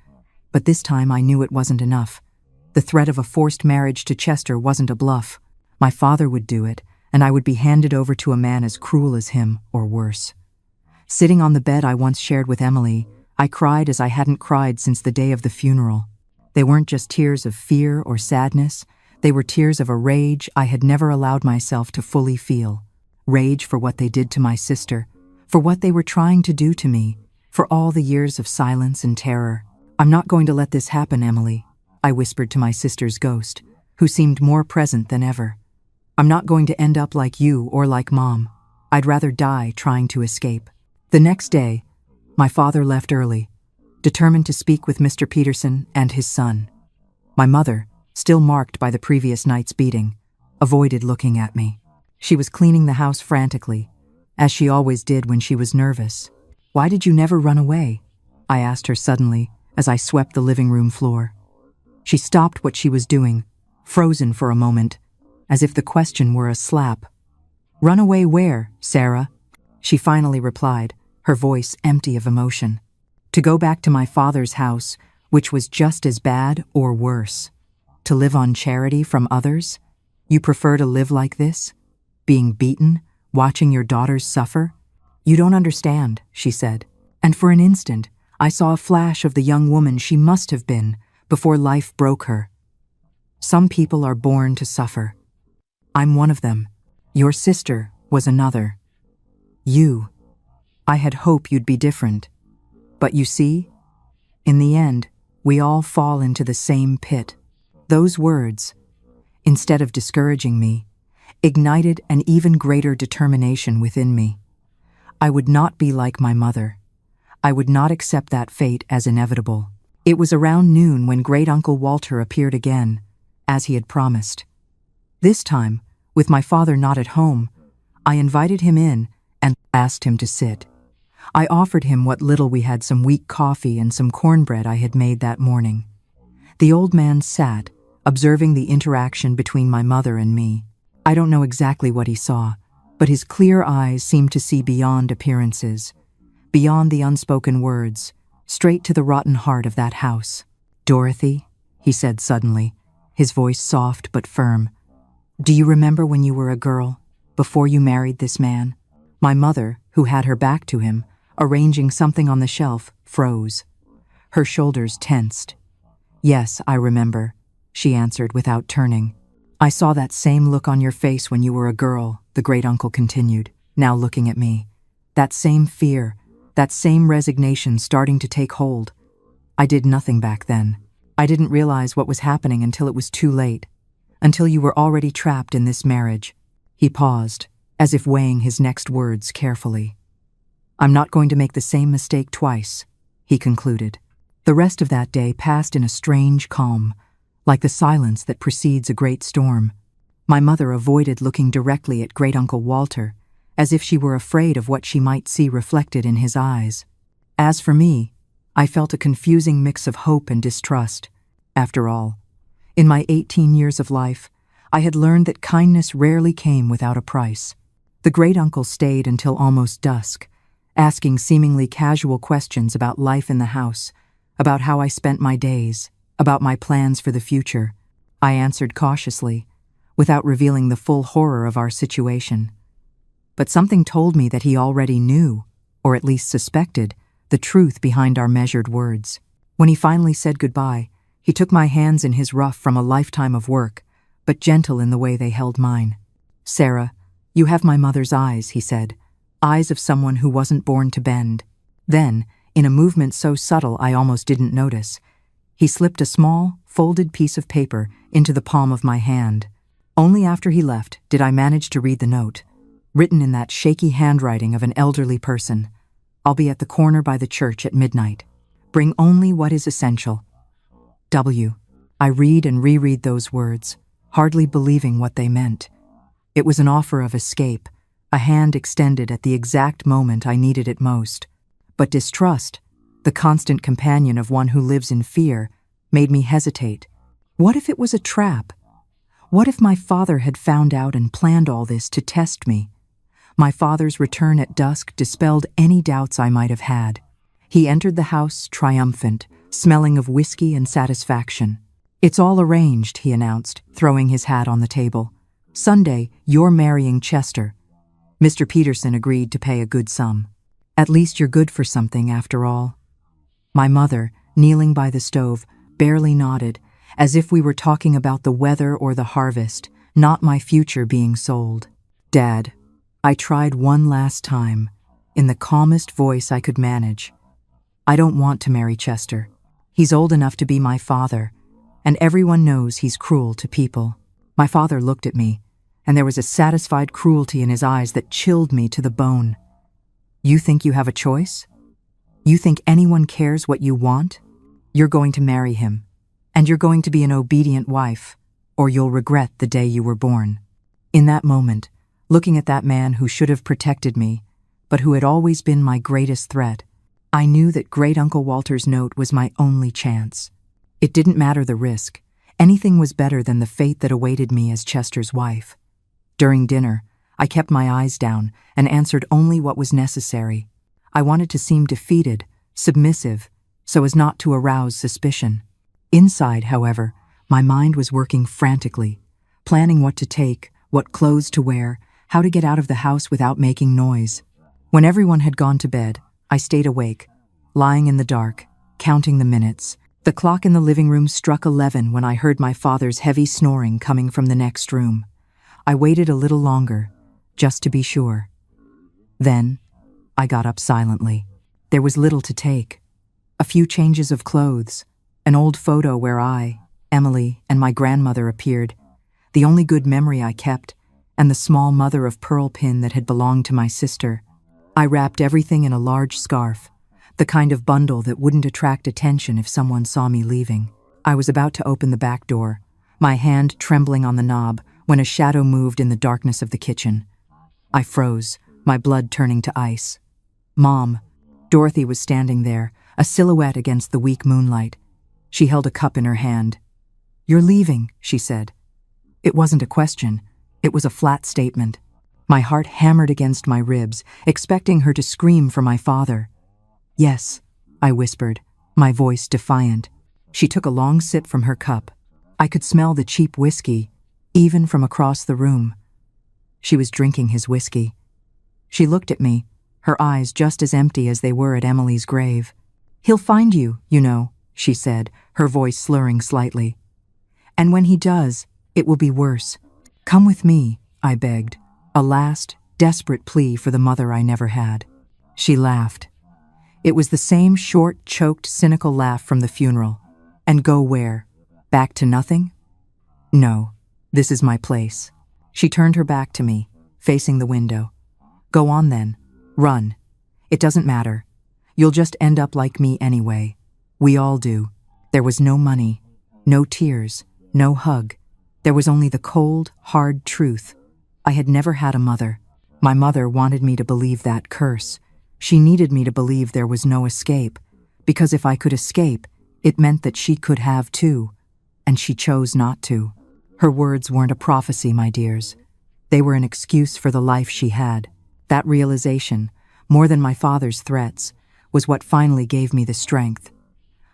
But this time I knew it wasn't enough. The threat of a forced marriage to Chester wasn't a bluff. My father would do it, and I would be handed over to a man as cruel as him, or worse. Sitting on the bed I once shared with Emily, I cried as I hadn't cried since the day of the funeral. They weren't just tears of fear or sadness. They were tears of a rage I had never allowed myself to fully feel. Rage for what they did to my sister, for what they were trying to do to me, for all the years of silence and terror. "I'm not going to let this happen, Emily," I whispered to my sister's ghost, who seemed more present than ever. "I'm not going to end up like you or like Mom. I'd rather die trying to escape." The next day, my father left early, determined to speak with Mr. Peterson and his son. My mother, still marked by the previous night's beating, avoided looking at me. She was cleaning the house frantically, as she always did when she was nervous. "Why did you never run away?" I asked her suddenly as I swept the living room floor. She stopped what she was doing, frozen for a moment, as if the question were a slap. "Run away where, Sarah?" she finally replied, her voice empty of emotion. "To go back to my father's house, which was just as bad or worse. To live on charity from others? You prefer to live like this? Being beaten, watching your daughters suffer? You don't understand," she said, and for an instant, I saw a flash of the young woman she must have been before life broke her. Some people are born to suffer. I'm one of them. Your sister was another. I had hoped you'd be different. But you see, in the end, we all fall into the same pit. Those words, instead of discouraging me, ignited an even greater determination within me. I would not be like my mother. I would not accept that fate as inevitable. It was around noon when Great-Uncle Walter appeared again, as he had promised. This time, with my father not at home, I invited him in and asked him to sit. I offered him what little we had, some weak coffee and some cornbread I had made that morning. The old man sat, observing the interaction between my mother and me. I don't know exactly what he saw, but his clear eyes seemed to see beyond appearances, beyond the unspoken words, straight to the rotten heart of that house. "Dorothy," he said suddenly, his voice soft but firm, "do you remember when you were a girl, before you married this man?" My mother, who had her back to him, arranging something on the shelf, froze. Her shoulders tensed. "Yes, I remember," she answered without turning. "I saw that same look on your face when you were a girl," the great-uncle continued, now looking at me. "That same fear, that same resignation starting to take hold. I did nothing back then. I didn't realize what was happening until it was too late, until you were already trapped in this marriage." He paused, as if weighing his next words carefully. "I'm not going to make the same mistake twice," he concluded. The rest of that day passed in a strange calm, like the silence that precedes a great storm. My mother avoided looking directly at Great-Uncle Walter, as if she were afraid of what she might see reflected in his eyes. As for me, I felt a confusing mix of hope and distrust. After all, in my 18 years of life, I had learned that kindness rarely came without a price. The great-uncle stayed until almost dusk, asking seemingly casual questions about life in the house, about how I spent my days, about my plans for the future. I answered cautiously, without revealing the full horror of our situation. But something told me that he already knew, or at least suspected, the truth behind our measured words. When he finally said goodbye, he took my hands in his rough from a lifetime of work, but gentle in the way they held mine. "Sarah, you have my mother's eyes," he said, "eyes of someone who wasn't born to bend." Then, in a movement so subtle I almost didn't notice, he slipped a small, folded piece of paper into the palm of my hand. Only after he left did I manage to read the note, written in that shaky handwriting of an elderly person. "I'll be at the corner by the church at midnight. Bring only what is essential. W." I read and reread those words, hardly believing what they meant. It was an offer of escape, a hand extended at the exact moment I needed it most. But distrust, the constant companion of one who lives in fear, made me hesitate. What if it was a trap? What if my father had found out and planned all this to test me? My father's return at dusk dispelled any doubts I might have had. He entered the house triumphant, smelling of whiskey and satisfaction. "It's all arranged," he announced, throwing his hat on the table. "Sunday, you're marrying Chester." Mr. Peterson agreed to pay a good sum. "At least you're good for something, after all." My mother, kneeling by the stove, barely nodded, as if we were talking about the weather or the harvest, not my future being sold. "Dad," I tried one last time, in the calmest voice I could manage. "I don't want to marry Chester. He's old enough to be my father, and everyone knows he's cruel to people." My father looked at me, and there was a satisfied cruelty in his eyes that chilled me to the bone. "You think you have a choice? You think anyone cares what you want? You're going to marry him, and you're going to be an obedient wife, or you'll regret the day you were born." In that moment, looking at that man who should have protected me, but who had always been my greatest threat, I knew that Great-Uncle Walter's note was my only chance. It didn't matter the risk. Anything was better than the fate that awaited me as Chester's wife. During dinner, I kept my eyes down and answered only what was necessary. I wanted to seem defeated, submissive, so as not to arouse suspicion. Inside, however, my mind was working frantically, planning what to take, what clothes to wear, how to get out of the house without making noise. When everyone had gone to bed, I stayed awake, lying in the dark, counting the minutes. The clock in the living room struck 11 when I heard my father's heavy snoring coming from the next room. I waited a little longer, just to be sure. Then, I got up silently. There was little to take. A few changes of clothes, an old photo where I, Emily, and my grandmother appeared, the only good memory I kept, and the small mother-of-pearl pin that had belonged to my sister. I wrapped everything in a large scarf, the kind of bundle that wouldn't attract attention if someone saw me leaving. I was about to open the back door, my hand trembling on the knob, when a shadow moved in the darkness of the kitchen. I froze, my blood turning to ice. Mom. Dorothy was standing there, a silhouette against the weak moonlight. She held a cup in her hand. "You're leaving," she said. It wasn't a question. It was a flat statement. My heart hammered against my ribs, expecting her to scream for my father. "Yes," I whispered, my voice defiant. She took a long sip from her cup. I could smell the cheap whiskey, even from across the room. She was drinking his whiskey. She looked at me, her eyes just as empty as they were at Emily's grave. "He'll find you, you know," she said, her voice slurring slightly. "And when he does, it will be worse. Come with me," I begged, a last, desperate plea for the mother I never had. She laughed. It was the same short, choked, cynical laugh from the funeral. "And go where? Back to nothing?" "No, this is my place." She turned her back to me, facing the window. "Go on then. Run. It doesn't matter. You'll just end up like me anyway. We all do." There was no money, no tears, no hug. There was only the cold, hard truth. I had never had a mother. My mother wanted me to believe that curse. She needed me to believe there was no escape, because if I could escape, it meant that she could have too, and she chose not to. Her words weren't a prophecy, my dears. They were an excuse for the life she had. That realization, more than my father's threats, was what finally gave me the strength.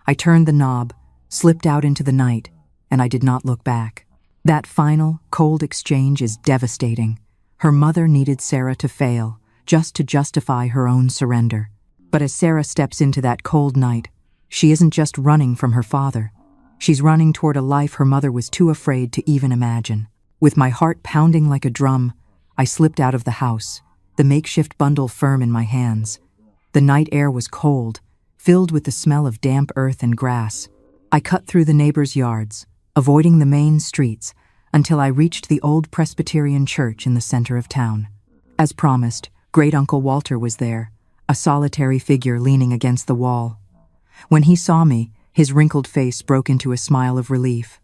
I turned the knob, slipped out into the night, and I did not look back. That final, cold exchange is devastating. Her mother needed Sarah to fail, just to justify her own surrender. But as Sarah steps into that cold night, she isn't just running from her father. She's running toward a life her mother was too afraid to even imagine. With my heart pounding like a drum, I slipped out of the house, the makeshift bundle firm in my hands. The night air was cold, filled with the smell of damp earth and grass. I cut through the neighbors' yards, avoiding the main streets, until I reached the old Presbyterian church in the center of town. As promised, Great-Uncle Walter was there, a solitary figure leaning against the wall. When he saw me, his wrinkled face broke into a smile of relief.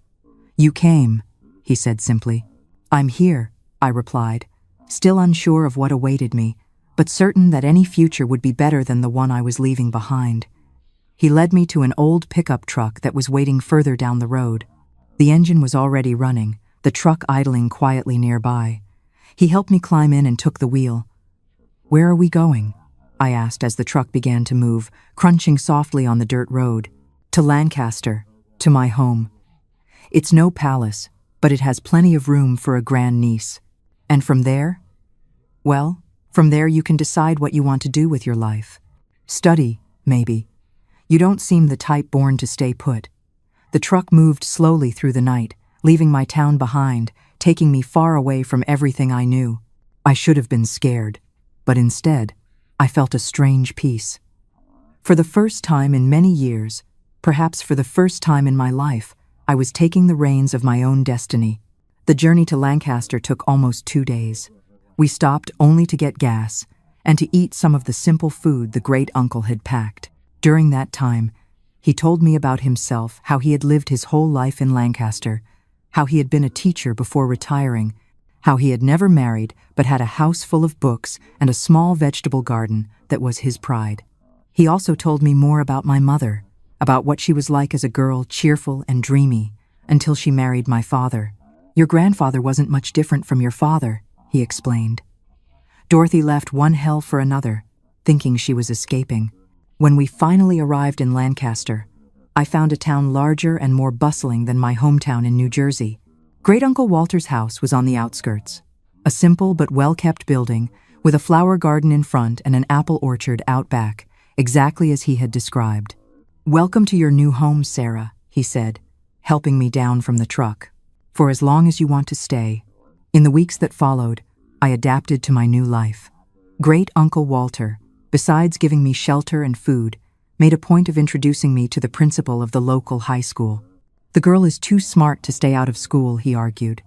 "You came," he said simply. "I'm here," I replied, still unsure of what awaited me, but certain that any future would be better than the one I was leaving behind. He led me to an old pickup truck that was waiting further down the road. The engine was already running, the truck idling quietly nearby. He helped me climb in and took the wheel. "Where are we going?" I asked as the truck began to move, crunching softly on the dirt road. "To Lancaster, to my home. It's no palace, but it has plenty of room for a grandniece. And from there? Well, from there you can decide what you want to do with your life. Study, maybe. You don't seem the type born to stay put." The truck moved slowly through the night, leaving my town behind, taking me far away from everything I knew. I should have been scared, but instead, I felt a strange peace. For the first time in many years, perhaps for the first time in my life, I was taking the reins of my own destiny. The journey to Lancaster took almost 2 days. We stopped only to get gas and to eat some of the simple food the great-uncle had packed. During that time, he told me about himself, how he had lived his whole life in Lancaster, how he had been a teacher before retiring, how he had never married but had a house full of books and a small vegetable garden that was his pride. He also told me more about my mother, about what she was like as a girl, cheerful and dreamy, until she married my father. "Your grandfather wasn't much different from your father," he explained. Dorothy left one hell for another, thinking she was escaping. When we finally arrived in Lancaster, I found a town larger and more bustling than my hometown in New Jersey. Great-Uncle Walter's house was on the outskirts, a simple but well-kept building with a flower garden in front and an apple orchard out back. exactly as he had described. "Welcome to your new home, Sarah," he said, helping me down from the truck. "For as long as you want to stay." In the weeks that followed, I adapted to my new life. Great Uncle Walter, besides giving me shelter and food, made a point of introducing me to the principal of the local high school. "The girl is too smart to stay out of school," he argued.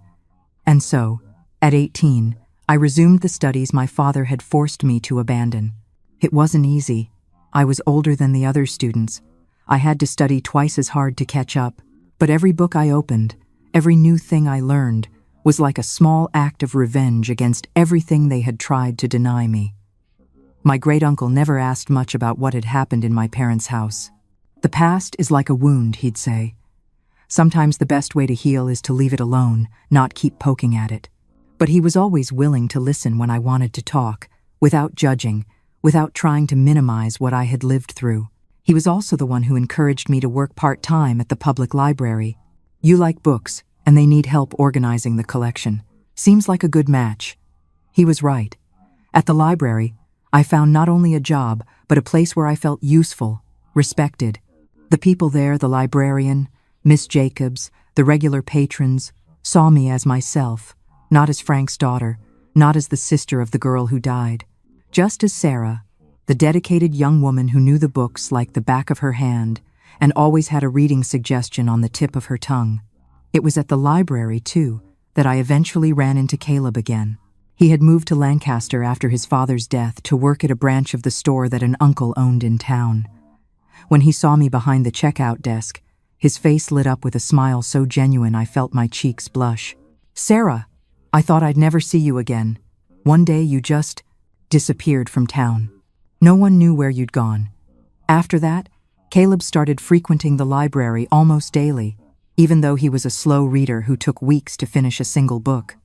And so, at 18, I resumed the studies my father had forced me to abandon. It wasn't easy. I was older than the other students. I had to study twice as hard to catch up, but every book I opened, every new thing I learned, was like a small act of revenge against everything they had tried to deny me. My great-uncle never asked much about what had happened in my parents' house. "The past is like a wound," he'd say. "Sometimes the best way to heal is to leave it alone, not keep poking at it." But he was always willing to listen when I wanted to talk, without judging, without trying to minimize what I had lived through. He was also the one who encouraged me to work part-time at the public library. "You like books, and they need help organizing the collection. Seems like a good match." He was right. At the library, I found not only a job, but a place where I felt useful, respected. The people there, the librarian, Miss Jacobs, the regular patrons, saw me as myself, not as Frank's daughter, not as the sister of the girl who died. Just as Sarah, the dedicated young woman who knew the books like the back of her hand and always had a reading suggestion on the tip of her tongue. It was at the library, too, that I eventually ran into Caleb again. He had moved to Lancaster after his father's death to work at a branch of the store that an uncle owned in town. When he saw me behind the checkout desk, his face lit up with a smile so genuine I felt my cheeks blush. "Sarah, I thought I'd never see you again. One day you just disappeared from town. No one knew where you'd gone." After that, Caleb started frequenting the library almost daily, even though he was a slow reader who took weeks to finish a single book.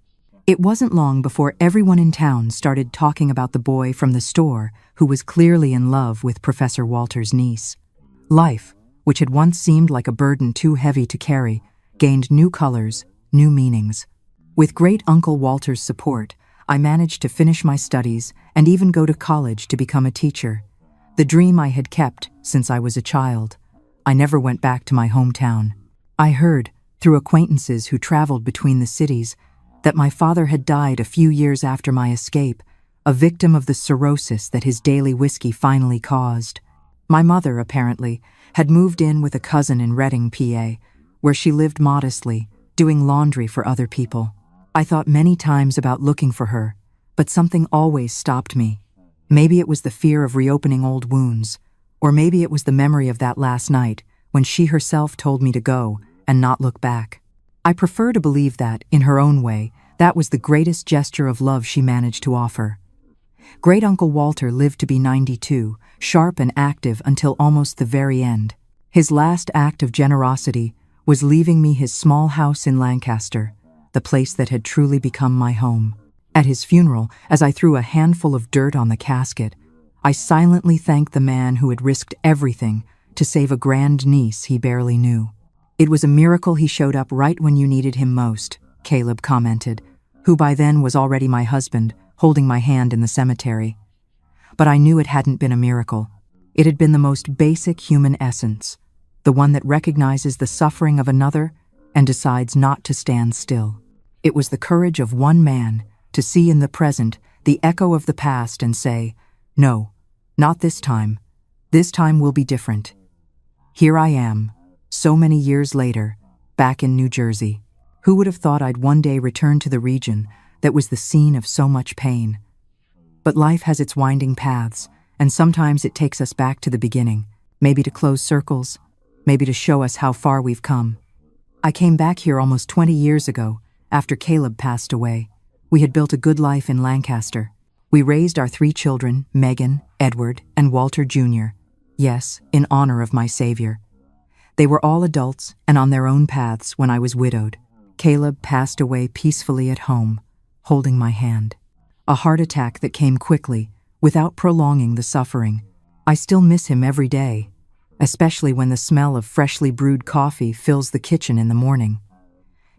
It wasn't long before everyone in town started talking about the boy from the store who was clearly in love with Professor Walter's niece. Life, which had once seemed like a burden too heavy to carry, gained new colors, new meanings. With great Uncle Walter's support, I managed to finish my studies and even go to college to become a teacher. The dream I had kept since I was a child. I never went back to my hometown. I heard, through acquaintances who traveled between the cities, that my father had died a few years after my escape, a victim of the cirrhosis that his daily whiskey finally caused. My mother, apparently, had moved in with a cousin in Reading, PA, where she lived modestly, doing laundry for other people. I thought many times about looking for her, but something always stopped me. Maybe it was the fear of reopening old wounds, or maybe it was the memory of that last night when she herself told me to go and not look back. I prefer to believe that, in her own way, that was the greatest gesture of love she managed to offer. Great Uncle Walter lived to be 92, sharp and active until almost the very end. His last act of generosity was leaving me his small house in Lancaster, the place that had truly become my home. At his funeral, as I threw a handful of dirt on the casket, I silently thanked the man who had risked everything to save a grand niece he barely knew. "It was a miracle he showed up right when you needed him most," Caleb commented, who by then was already my husband, holding my hand in the cemetery. But I knew it hadn't been a miracle. It had been the most basic human essence, the one that recognizes the suffering of another and decides not to stand still. It was the courage of one man to see in the present the echo of the past and say, "No, not this time. This time will be different." Here I am, so many years later, back in New Jersey. Who would have thought I'd one day return to the region that was the scene of so much pain? But life has its winding paths, and sometimes it takes us back to the beginning, maybe to close circles, maybe to show us how far we've come. I came back here almost 20 years ago, after Caleb passed away. We had built a good life in Lancaster. We raised our 3 children, Megan, Edward, and Walter Jr., yes, in honor of my savior. They were all adults and on their own paths when I was widowed. Caleb passed away peacefully at home, holding my hand. A heart attack that came quickly, without prolonging the suffering. I still miss him every day, especially when the smell of freshly brewed coffee fills the kitchen in the morning.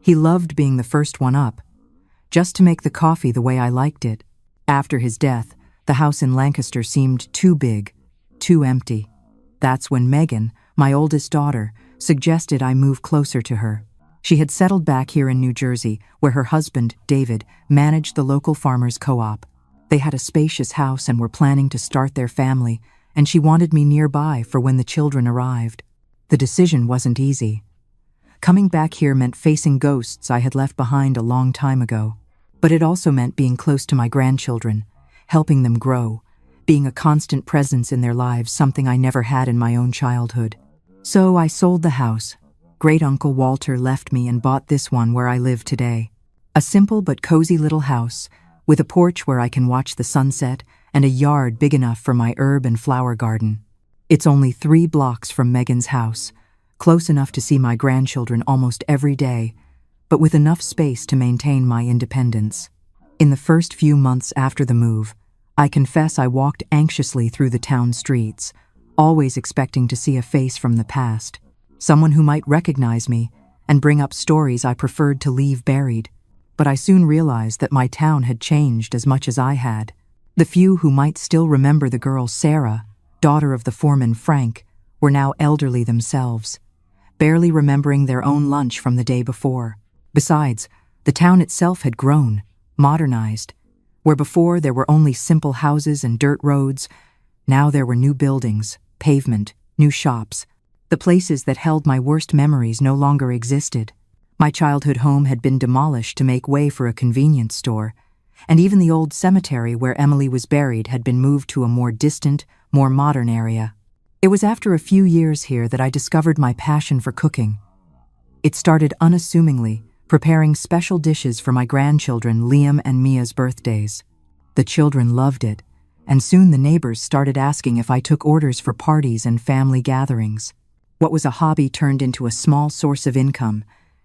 He loved being the first one up, just to make the coffee the way I liked it. After his death, the house in Lancaster seemed too big, too empty. That's when Megan, my oldest daughter, suggested I move closer to her. She had settled back here in New Jersey, where her husband, David, managed the local farmers' co-op. They had a spacious house and were planning to start their family, and she wanted me nearby for when the children arrived. The decision wasn't easy. Coming back here meant facing ghosts I had left behind a long time ago. But it also meant being close to my grandchildren, helping them grow, being a constant presence in their lives, something I never had in my own childhood. So I sold the house. Great-uncle Walter left me and bought this one where I live today. A simple but cozy little house, with a porch where I can watch the sunset and a yard big enough for my herb and flower garden. It's only 3 blocks from Megan's house, close enough to see my grandchildren almost every day, but with enough space to maintain my independence. In the first few months after the move, I confess I walked anxiously through the town streets, always expecting to see a face from the past, someone who might recognize me and bring up stories I preferred to leave buried. But I soon realized that my town had changed as much as I had. The few who might still remember the girl Sarah, daughter of the foreman Frank, were now elderly themselves, barely remembering their own lunch from the day before. Besides, the town itself had grown, modernized. Where before there were only simple houses and dirt roads, now there were new buildings, pavement, new shops. The places that held my worst memories no longer existed. My childhood home had been demolished to make way for a convenience store, and even the old cemetery where Emily was buried had been moved to a more distant, more modern area. It was after a few years here that I discovered my passion for cooking. It started unassumingly, preparing special dishes for my grandchildren Liam and Mia's birthdays. The children loved it, and soon the neighbors started asking if I took orders for parties and family gatherings. What was a hobby turned into a small source of income,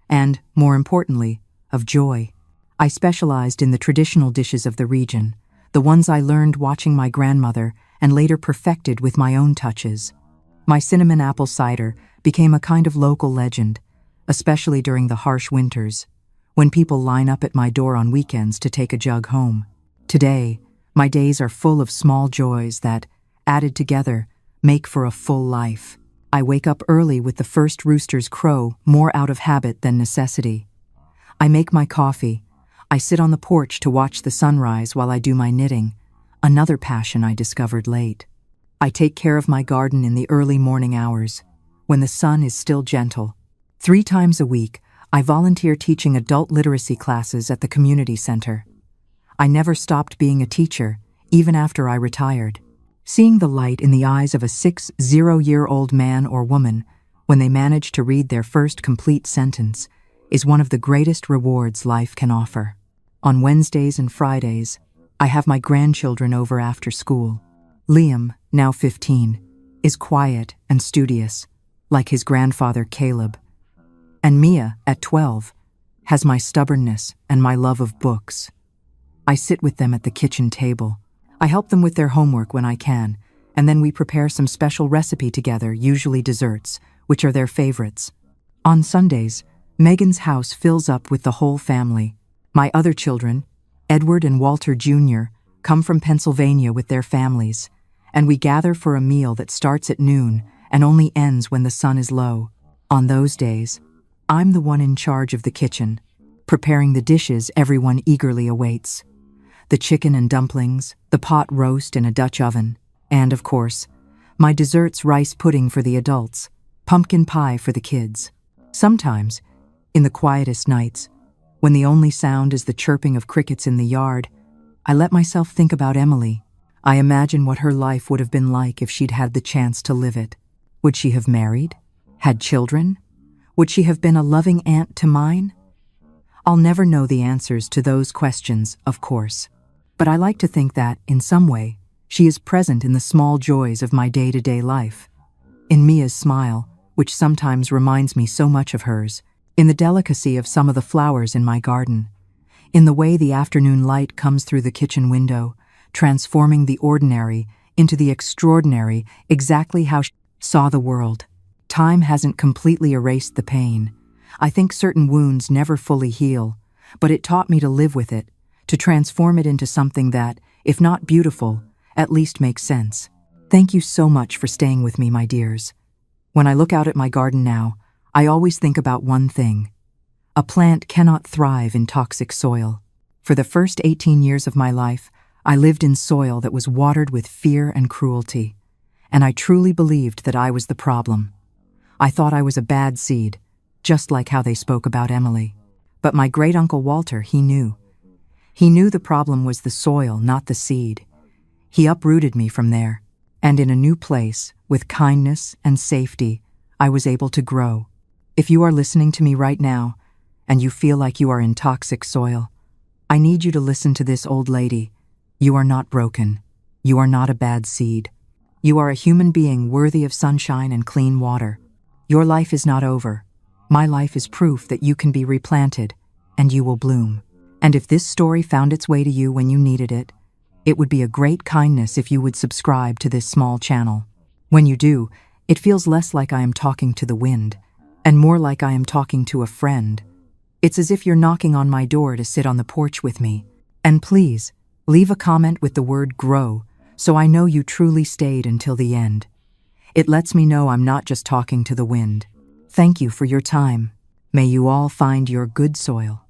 and, more importantly, of joy. I specialized in the traditional dishes of the region, the ones I learned watching my grandmother and later perfected with my own touches. My cinnamon apple cider became a kind of local legend, especially during the harsh winters, when people line up at my door on weekends to take a jug home. Today, my days are full of small joys that, added together, make for a full life. I wake up early with the first rooster's crow, more out of habit than necessity. I make my coffee. I sit on the porch to watch the sunrise while I do my knitting, another passion I discovered late. I take care of my garden in the early morning hours, when the sun is still gentle. 3 times a week, I volunteer teaching adult literacy classes at the community center. I never stopped being a teacher, even after I retired. Seeing the light in the eyes of a 60-year-old man or woman when they manage to read their first complete sentence is one of the greatest rewards life can offer. On Wednesdays and Fridays, I have my grandchildren over after school. Liam, now 15, is quiet and studious, like his grandfather Caleb. And Mia, at 12, has my stubbornness and my love of books. I sit with them at the kitchen table. I help them with their homework when I can, and then we prepare some special recipe together, usually desserts, which are their favorites. On Sundays, Megan's house fills up with the whole family. My other children, Edward and Walter Jr., come from Pennsylvania with their families, and we gather for a meal that starts at noon and only ends when the sun is low. On those days, I'm the one in charge of the kitchen, preparing the dishes everyone eagerly awaits. The chicken and dumplings, the pot roast in a Dutch oven, and, of course, my desserts: rice pudding for the adults, pumpkin pie for the kids. Sometimes, in the quietest nights, when the only sound is the chirping of crickets in the yard, I let myself think about Emily. I imagine what her life would have been like if she'd had the chance to live it. Would she have married? Had children? Would she have been a loving aunt to mine? I'll never know the answers to those questions, of course, but I like to think that, in some way, she is present in the small joys of my day-to-day life. In Mia's smile, which sometimes reminds me so much of hers, in the delicacy of some of the flowers in my garden, in the way the afternoon light comes through the kitchen window, transforming the ordinary into the extraordinary, exactly how she saw the world. Time hasn't completely erased the pain. I think certain wounds never fully heal, but it taught me to live with it, to transform it into something that, if not beautiful, at least makes sense. Thank you so much for staying with me, my dears. When I look out at my garden now, I always think about one thing. A plant cannot thrive in toxic soil. For the first 18 years of my life, I lived in soil that was watered with fear and cruelty, and I truly believed that I was the problem. I thought I was a bad seed, just like how they spoke about Emily. But my great-uncle Walter, he knew. He knew the problem was the soil, not the seed. He uprooted me from there, and in a new place, with kindness and safety, I was able to grow. If you are listening to me right now, and you feel like you are in toxic soil, I need you to listen to this old lady. You are not broken. You are not a bad seed. You are a human being worthy of sunshine and clean water. Your life is not over. My life is proof that you can be replanted, and you will bloom. And if this story found its way to you when you needed it, it would be a great kindness if you would subscribe to this small channel. When you do, it feels less like I am talking to the wind, and more like I am talking to a friend. It's as if you're knocking on my door to sit on the porch with me. And please, leave a comment with the word grow, so I know you truly stayed until the end. It lets me know I'm not just talking to the wind. Thank you for your time. May you all find your good soil.